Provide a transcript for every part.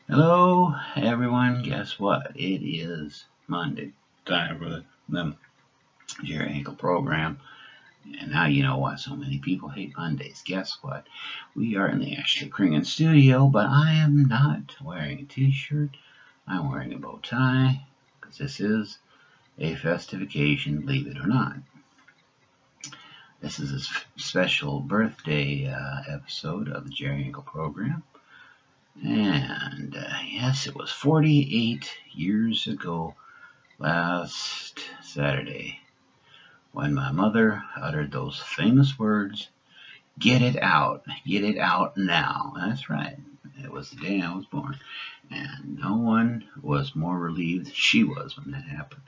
Hello, everyone. Guess what? It is Monday. Time for the Jerry Hinkle program. And now you know why so many people hate Mondays. Guess what? We are in the Ashley Kringen studio, but I am not wearing a t-shirt. I'm wearing a bow tie because this is a festive occasion, believe it or not. This is a special birthday episode of the Jerry Hinkle program. And yes, it was 48 years ago last Saturday when my mother uttered those famous words, get it out now. That's right. It was the day I was born. And no one was more relieved than she was when that happened.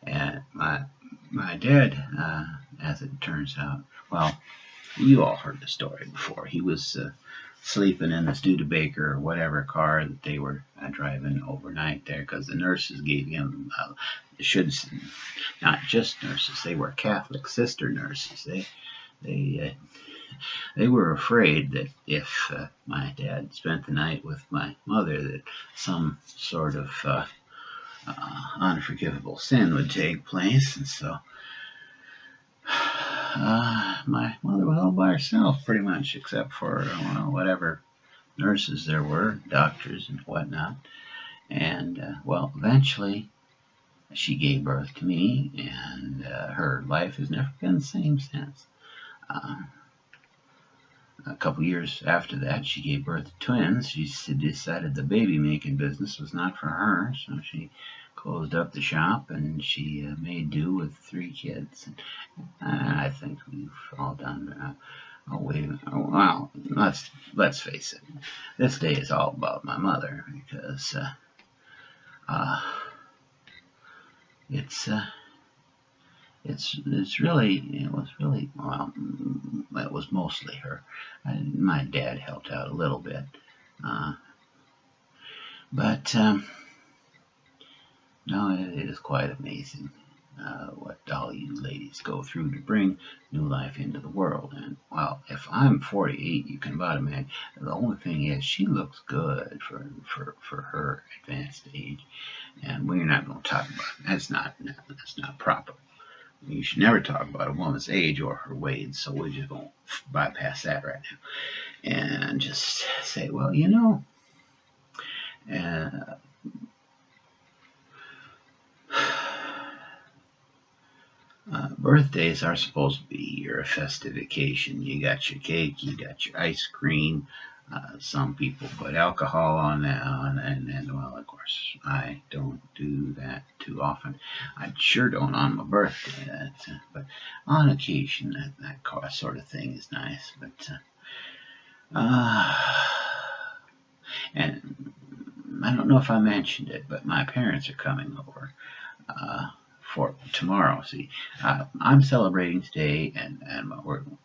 And my dad, as it turns out, well, you all heard the story before. He was sleeping in the Studebaker or whatever car that they were driving overnight there because the nurses gave him, should not just nurses, they were Catholic sister nurses. They they were afraid that if my dad spent the night with my mother, that some sort of unforgivable sin would take place, and so my mother was all by herself pretty much, except for whatever nurses there were, doctors and whatnot. And well, eventually she gave birth to me, and her life has never been the same since. Uh, a couple years after that, she gave birth to twins. She decided the baby making business was not for her, so she closed up the shop and she made do with 3 kids. And I think we've all done. Well, let's face it. This day is all about my mother because uh, it's it was really well, it was mostly her. My dad helped out a little bit, uh, but no, it is quite amazing what all you ladies go through to bring new life into the world. And well, if I'm 48, you can about imagine. The only thing is, she looks good for her advanced age, and we're not going to talk about it. That's not proper. You should never talk about a woman's age or her weight, so we're just going to bypass that right now and just say, well, uh, birthdays are supposed to be your festive occasion. You got your cake, you got your ice cream. Some people put alcohol on that, and well, of course, I don't do that too often. I sure don't on my birthday, but on occasion, that sort of thing is nice. But and I don't know if I mentioned it, but my parents are coming over for tomorrow. See, I'm celebrating today, and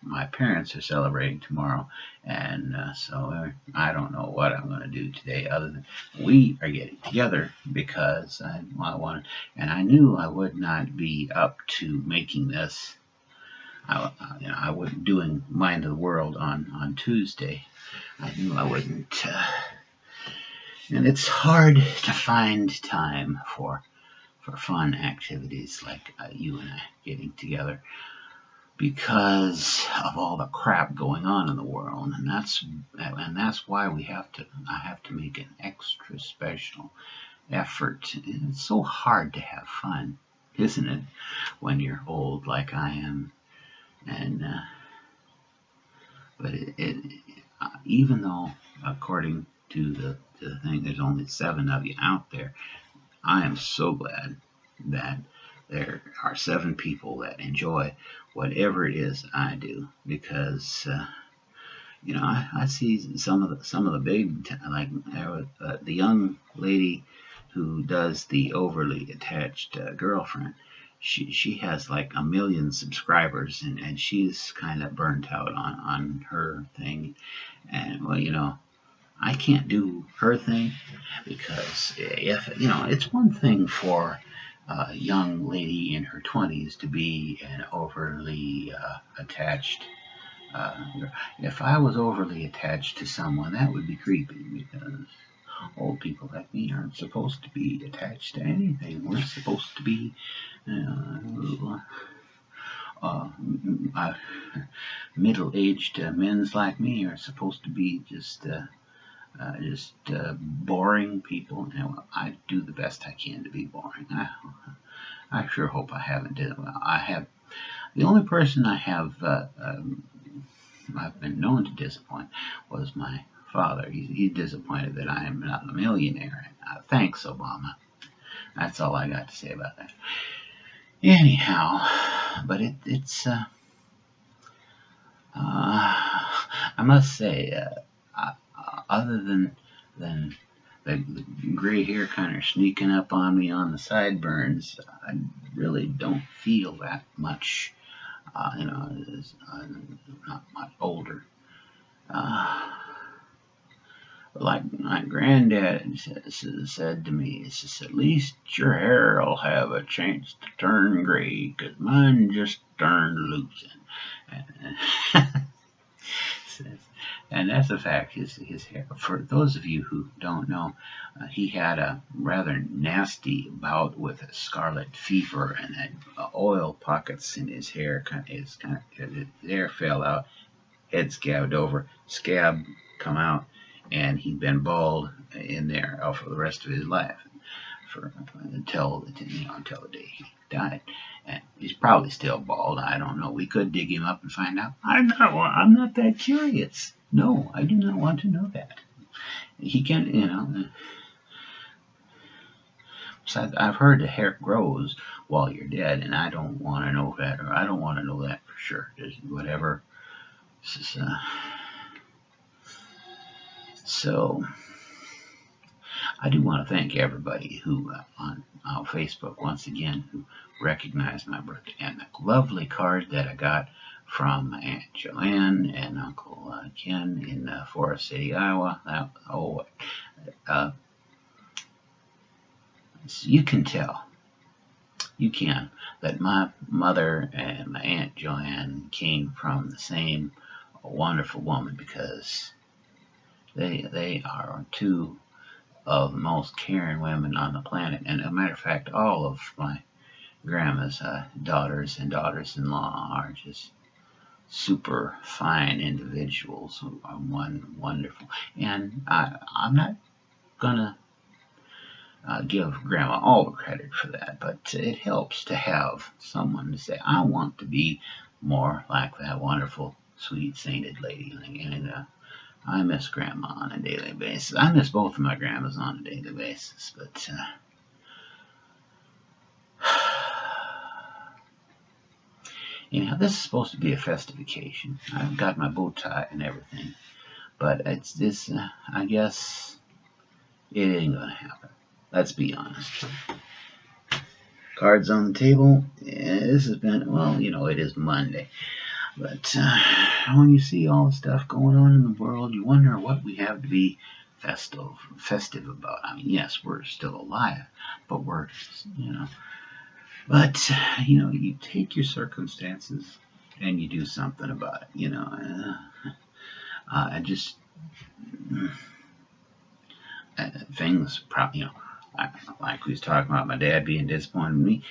my parents are celebrating tomorrow, and so I don't know what I'm going to do today, other than we are getting together because I wanted, and I knew I would not be up to making this. I wasn't doing Mind of the World on Tuesday. I knew I wouldn't, and it's hard to find time for fun activities like you and I getting together because of all the crap going on in the world, and that's why I have to make an extra special effort. And it's so hard to have fun, isn't it, when you're old like I am? And but even though according to the thing, there's only 7 of you out there. I am so glad that there are 7 people that enjoy whatever it is I do because I see some of the big like the young lady who does the overly attached girlfriend. She has like 1 million subscribers and she's kind of burnt out on her thing. And well, I can't do her thing because if it's one thing for a young lady in her 20s to be an overly attached. Uh, if I was overly attached to someone, that would be creepy because Old people like me aren't supposed to be attached to anything. We're supposed to be uh, uh, uh, middle-aged men's like me are supposed to be just boring people. And I do the best I can to be boring. I sure hope I haven't did well. I have the only person I've been known to disappoint was my father. He's disappointed that I am not a millionaire. Thanks, Obama. That's all I got to say about that. Anyhow, but it's I must say, other than the gray hair kind of sneaking up on me on the sideburns, I really don't feel that much. Not much older. Like my granddad said to me, he says, at least your hair will have a chance to turn gray, 'cause mine just turned loose. And that's a fact. His hair. For those of you who don't know, he had a rather nasty bout with a scarlet fever, and had oil pockets in his hair. His hair fell out, head scabbed over, scab come out, and he'd been bald in there for the rest of his life, until the day he died. And he's probably still bald. I don't know. We could dig him up and find out. I'm not that curious. No, I do not want to know that. He can, besides, I've heard the hair grows while you're dead, and I don't want to know that, or I don't want to know that for sure. Just whatever. So, I do want to thank everybody who on Facebook once again who recognized my birthday, and the lovely card that I got from Aunt Joanne and Uncle Ken in Forest City, Iowa. You can tell, that my mother and my Aunt Joanne came from the same wonderful woman, because they are two of the most caring women on the planet. And as a matter of fact, all of my grandma's daughters and daughters-in-law are just super fine individuals who are wonderful. And I'm not gonna give grandma all the credit for that, but it helps to have someone to say, I want to be more like that wonderful, sweet, sainted lady. And I miss grandma on a daily basis. I miss both of my grandmas on a daily basis, but anyhow, this is supposed to be a festive occasion. I've got my bow tie and everything, but it's this. I guess it ain't gonna happen. Let's be honest. Cards on the table. Yeah, this has been, it is Monday. But when you see all the stuff going on in the world, you wonder what we have to be festive about. I mean, yes, we're still alive, but you take your circumstances and you do something about it. Things probably, like we was talking about my dad being disappointed in me.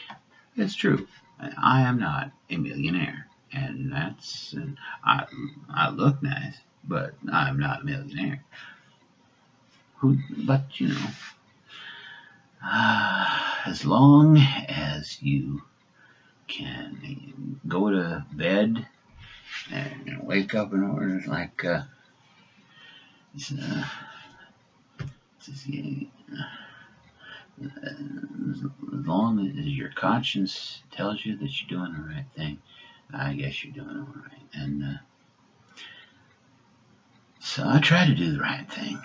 It's true. I am not a millionaire. And I look nice, but I'm not a millionaire. But as long as you can go to bed and wake up in order, like as long as your conscience tells you that you're doing the right thing, I guess you're doing all right. And so I try to do the right thing.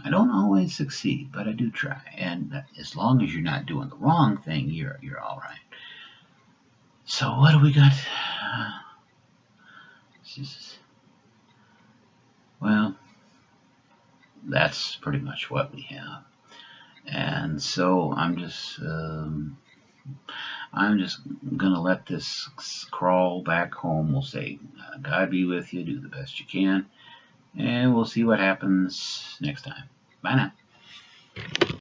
I don't always succeed, but I do try. And as long as you're not doing the wrong thing, you're all right. So what do we got? Well, that's pretty much what we have. And so I'm just gonna let this crawl back home. We'll say, God be with you. Do the best you can, and we'll see what happens next time. Bye now.